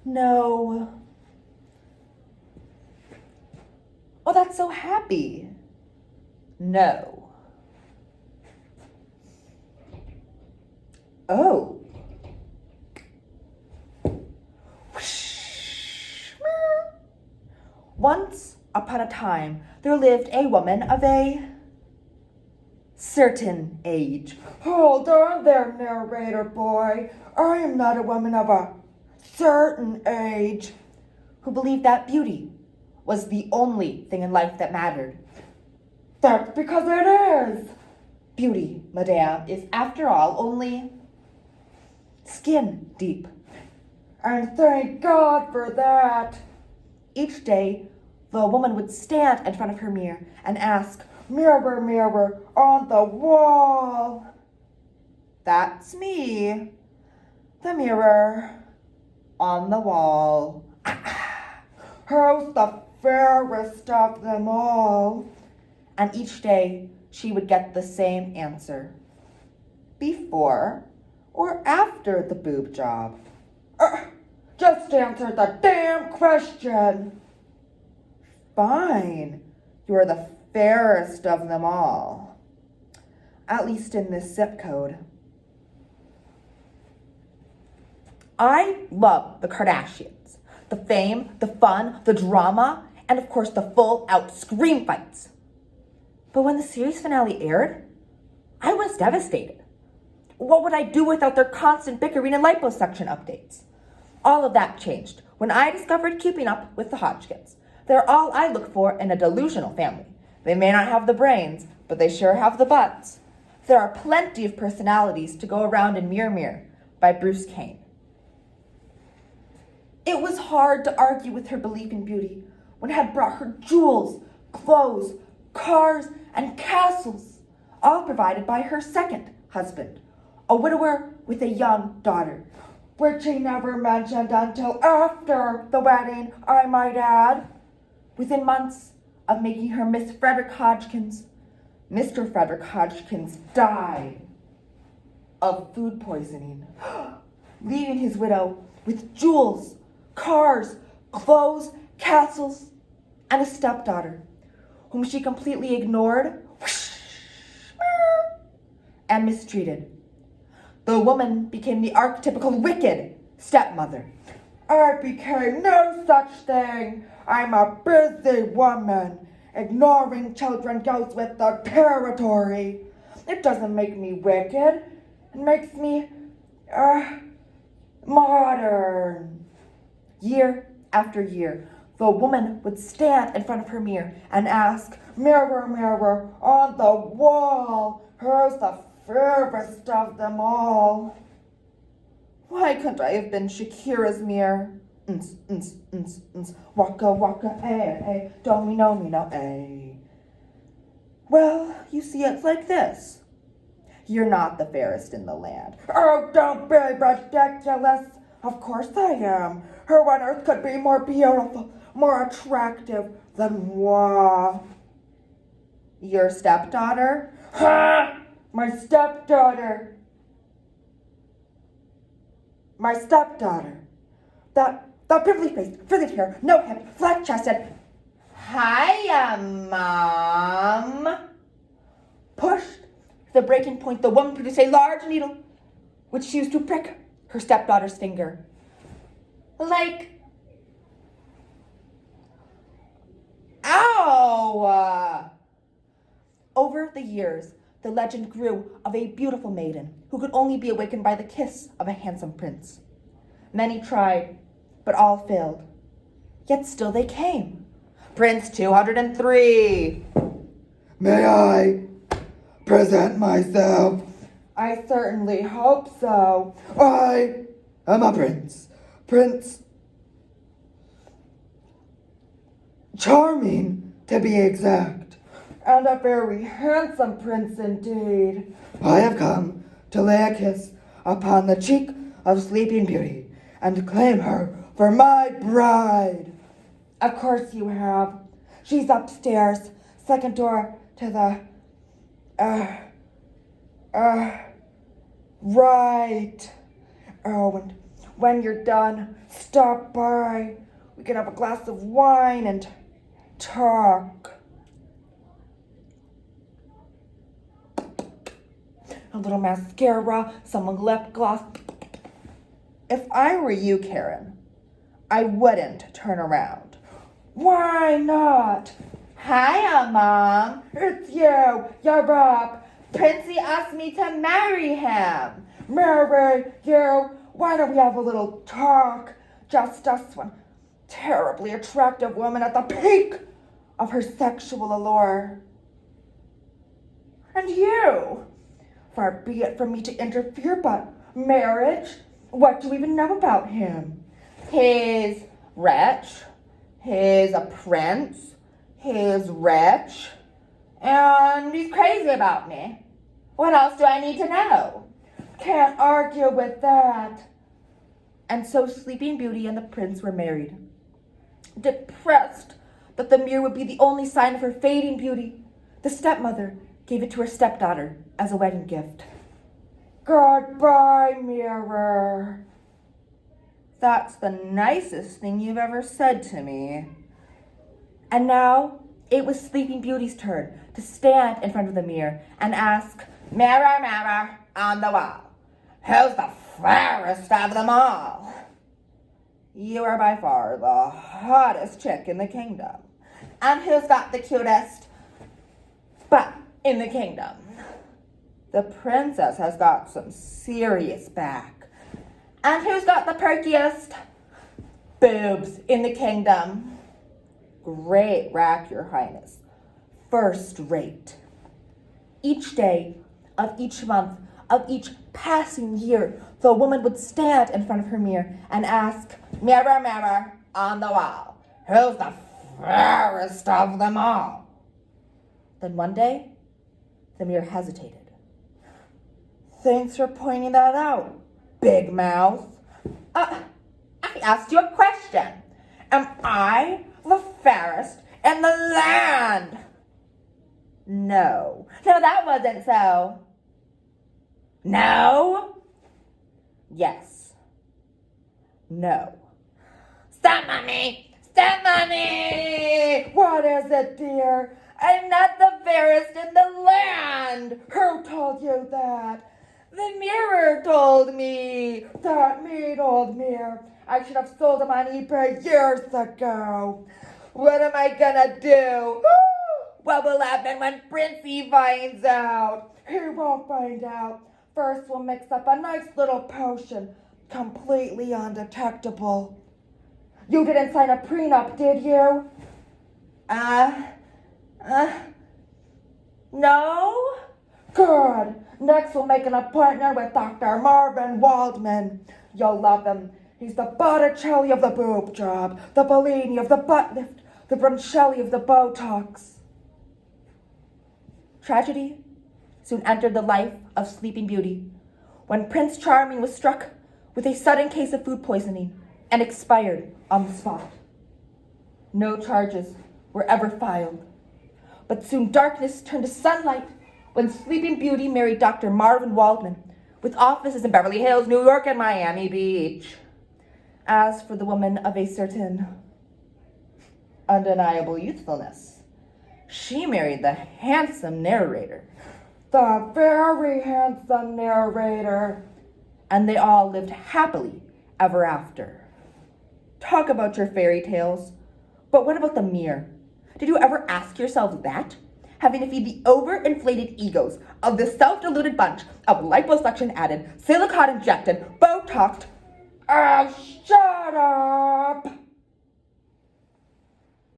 No. Oh, that's so happy. No. Oh. Once upon a time, there lived a woman of a certain age. Hold on there, narrator boy. I am not a woman of a certain age. Who believed that beauty was the only thing in life that mattered. That's because it is. Beauty, madame, is after all only skin deep. And thank God for that. Each day, the woman would stand in front of her mirror and ask, "Mirror, mirror on the wall." That's me, the mirror on the wall. Who's the fairest of them all? And each day, she would get the same answer. Before or after the boob job? Just answer the damn question. Fine. You're the fairest of them all. At least in this zip code. I love the Kardashians. The fame, the fun, the drama, and of course the full-out scream fights. But when the series finale aired, I was devastated. What would I do without their constant bickering and liposuction updates? All of that changed when I discovered Keeping Up with the Hodgkins. They're all I look for in a delusional family. They may not have the brains, but they sure have the butts. There are plenty of personalities to go around in Mirror Mirror by Bruce Kane. It was hard to argue with her belief in beauty when it had brought her jewels, clothes, cars, and castles, all provided by her second husband, a widower with a young daughter, which he never mentioned until after the wedding, I might add. Within months of making her Miss Frederick Hodgkins, Mr. Frederick Hodgkins died of food poisoning, leaving his widow with jewels, cars, clothes, castles, and a stepdaughter, whom she completely ignored and mistreated. The woman became the archetypical wicked stepmother. I became no such thing. I'm a busy woman. Ignoring children goes with the territory. It doesn't make me wicked. It makes me, modern. Year after year, the woman would stand in front of her mirror and ask, "Mirror, mirror on the wall, who's the fairest of them all?" Why couldn't I have been Shakira's mirror? Waka waka, eh, don't me know, eh. Well, you see, it's like this. You're not the fairest in the land. Oh, don't be ridiculous. Of course I am. Who on earth could be more beautiful, more attractive than moi? Your stepdaughter? Ha! My stepdaughter. My stepdaughter. That pimply-faced, frizzed hair, no-hipped, flat-chested. Hiya, Mom. Pushed to the breaking point, the woman produced a large needle, which she used to prick her stepdaughter's finger. Like, ow! Over the years, the legend grew of a beautiful maiden who could only be awakened by the kiss of a handsome prince. Many tried, but all failed. Yet still they came. Prince 203. May I present myself? I certainly hope so. I am a prince. Prince Charming, to be exact. And a very handsome prince indeed. I have come to lay a kiss upon the cheek of Sleeping Beauty and claim her for my bride. Of course you have. She's upstairs, second door to the, right. Oh, and When you're done, stop by. We can have a glass of wine and talk. A little mascara, some lip gloss. If I were you, Karen, I wouldn't turn around. Why not? Hiya, Mom. It's you. You're up. Princey asked me to marry him. Marry you? Why don't we have a little talk? Just us, one terribly attractive woman at the peak of her sexual allure. And you? Far be it from me to interfere, but marriage? What do we even know about him? He's rich. He's a prince. He's rich. And he's crazy about me. What else do I need to know? Can't argue with that. And so Sleeping Beauty and the prince were married. Depressed that the mirror would be the only sign of her fading beauty, the stepmother gave it to her stepdaughter as a wedding gift. Goodbye, mirror. That's the nicest thing you've ever said to me. And now it was Sleeping Beauty's turn to stand in front of the mirror and ask, Mirror, mirror on the wall, who's the fairest of them all? You are by far the hottest chick in the kingdom. And who's got the cutest butt in the kingdom? The princess has got some serious back. And who's got the perkiest boobs in the kingdom? Great rack, your highness. First rate. Each day of each month of each passing year, the woman would stand in front of her mirror and ask, Mirror, mirror on the wall, who's the fairest of them all? Then one day, the mirror hesitated. Thanks for pointing that out, big mouth. I asked you a question. Am I the fairest in the land? No, that wasn't so. No? Yes. No. Stop, Mommy! Stop, Mommy! What is it, dear? I'm not the fairest in the land. Who told you that? The mirror told me. That mean old mirror. I should have sold him on eBay years ago. What am I gonna do? What will happen when Princey finds out? He won't find out. First, we'll mix up a nice little potion, completely undetectable. You didn't sign a prenup, did you? No? Good. Next, we'll make an appointment with Dr. Marvin Waldman. You'll love him. He's the Botticelli of the boob job, the Bellini of the butt lift, the Bruncelli of the Botox. Tragedy soon entered the life of Sleeping Beauty when Prince Charming was struck with a sudden case of food poisoning and expired on the spot. No charges were ever filed, but soon darkness turned to sunlight when Sleeping Beauty married Dr. Marvin Waldman with offices in Beverly Hills, New York, and Miami Beach. As for the woman of a certain undeniable youthfulness, she married the handsome narrator. The very handsome narrator. And they all lived happily ever after. Talk about your fairy tales. But what about the mirror? Did you ever ask yourselves that? Having to feed the overinflated egos of the self-deluded bunch of liposuction added, silicone injected, Botoxed. Shut up!